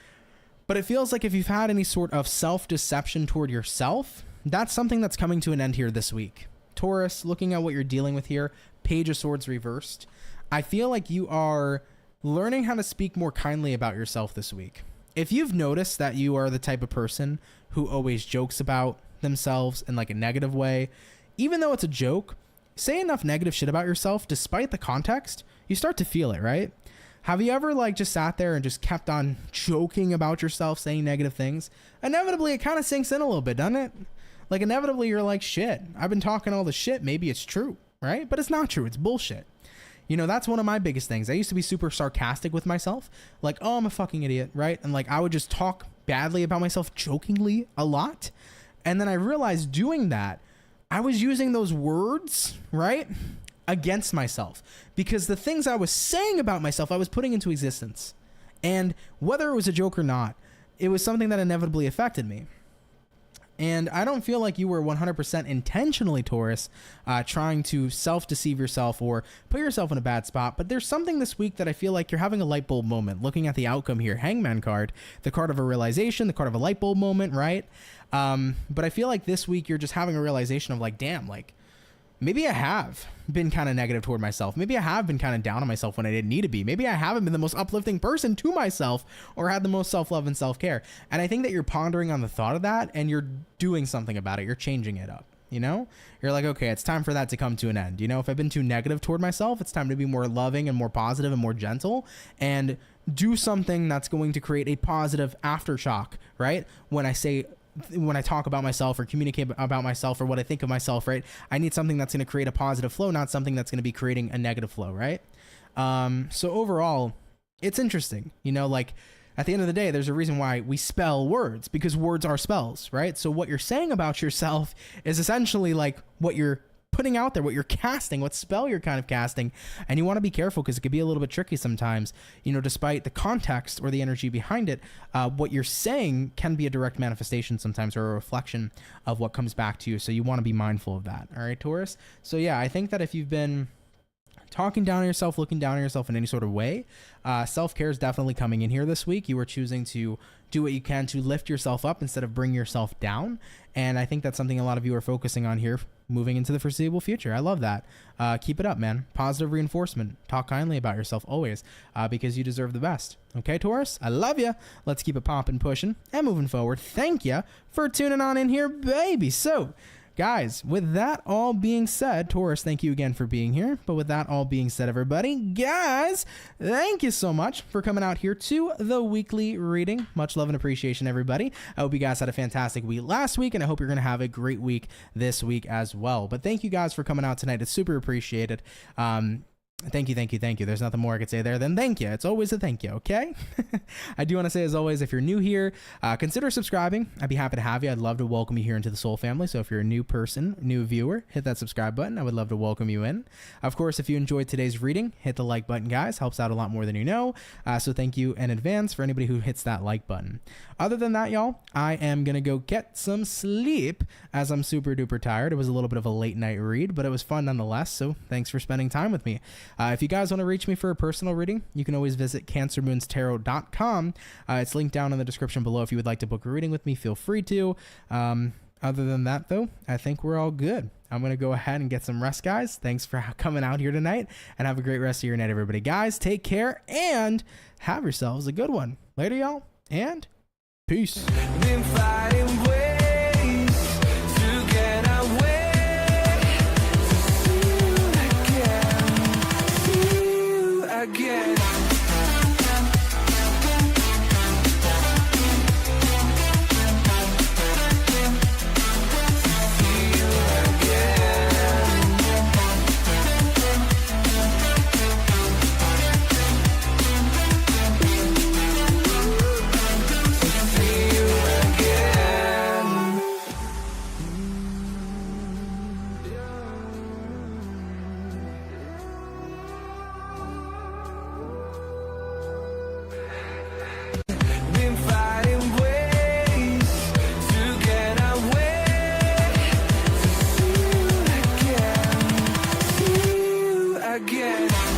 but it feels like if you've had any sort of self-deception toward yourself, that's something that's coming to an end here this week. Taurus, looking at what you're dealing with here, Page of Swords reversed. I feel like you are learning how to speak more kindly about yourself this week. if you've noticed that you are the type of person who always jokes about themselves in like a negative way, even though it's a joke, say enough negative shit about yourself despite the context, you start to feel it, right? Have you ever like just sat there and just kept on joking about yourself, saying negative things? Inevitably, it kind of sinks in a little bit, doesn't it? Like inevitably, you're like, shit, I've been talking all the shit. Maybe it's true, right? But it's not true. It's bullshit. You know, that's one of my biggest things. I used to be super sarcastic with myself. Like, oh, I'm a fucking idiot, right? And like, I would just talk badly about myself jokingly a lot. And then I realized doing that, I was using those words, right, against myself, because the things I was saying about myself, I was putting into existence. And whether it was a joke or not, it was something that inevitably affected me. And I don't feel like you were 100% intentionally, Taurus, trying to self-deceive yourself or put yourself in a bad spot. But there's something this week that I feel like you're having a light bulb moment. Looking at the outcome here, Hangman card, the card of a realization, the card of a light bulb moment, right? But I feel like this week you're just having a realization of like, damn, like, maybe I have been kind of negative toward myself. Maybe I have been kind of down on myself when I didn't need to be. Maybe I haven't been the most uplifting person to myself or had the most self-love and self-care. And I think that you're pondering on the thought of that and you're doing something about it. You're changing it up, you know? You're like, okay, it's time for that to come to an end. You know, if I've been too negative toward myself, it's time to be more loving and more positive and more gentle and do something that's going to create a positive aftershock, right? When I talk about myself or communicate about myself or what I think of myself, right? I need something that's going to create a positive flow, not something that's going to be creating a negative flow, right? So overall, it's interesting, you know, like at the end of the day, there's a reason why we spell words, because words are spells, right? So what you're saying about yourself is essentially like what you're putting out there, what you're casting, what spell you're kind of casting. And you want to be careful because it could be a little bit tricky sometimes, you know, despite the context or the energy behind it. What you're saying can be a direct manifestation sometimes or a reflection of what comes back to you. So you want to be mindful of that. All right, Taurus. So yeah, I think that if you've been talking down on yourself, looking down on yourself in any sort of way, self-care is definitely coming in here this week. You are choosing to do what you can to lift yourself up instead of bring yourself down. And I think that's something a lot of you are focusing on here moving into the foreseeable future. I love that. Keep it up, man. Positive reinforcement. Talk kindly about yourself always, because you deserve the best. Okay, Taurus? I love you. Let's keep it popping, pushing, and moving forward. Thank you for tuning on in here, baby. So, guys, with that all being said, Taurus, thank you again for being here. But with that all being said, everybody, guys, thank you so much for coming out here to the weekly reading. Much love and appreciation, everybody. I hope you guys had a fantastic week last week, and I hope you're going to have a great week this week as well. But thank you guys for coming out tonight. It's super appreciated. Thank you, thank you, thank you. There's nothing more I could say there than thank you. It's always a thank you, okay? I do want to say, as always, if you're new here, consider subscribing. I'd be happy to have you. I'd love to welcome you here into the Soul family. So if you're a new person, new viewer, hit that subscribe button. I would love to welcome you in. Of course, if you enjoyed today's reading, hit the like button, guys. Helps out a lot more than you know. So thank you in advance for anybody who hits that like button. Other than that, y'all, I am going to go get some sleep as I'm super duper tired. It was a little bit of a late night read, but it was fun nonetheless. So thanks for spending time with me. If you guys want to reach me for a personal reading, you can always visit CancerMoonsTarot.com. It's linked down in the description below. If you would like to book a reading with me, feel free to. Other than that, though, I think we're all good. I'm going to go ahead and get some rest, guys. Thanks for coming out here tonight, and have a great rest of your night, everybody. Guys, take care and have yourselves a good one. Later, y'all, and peace. Been fighting ways to get away. Feel again. Again.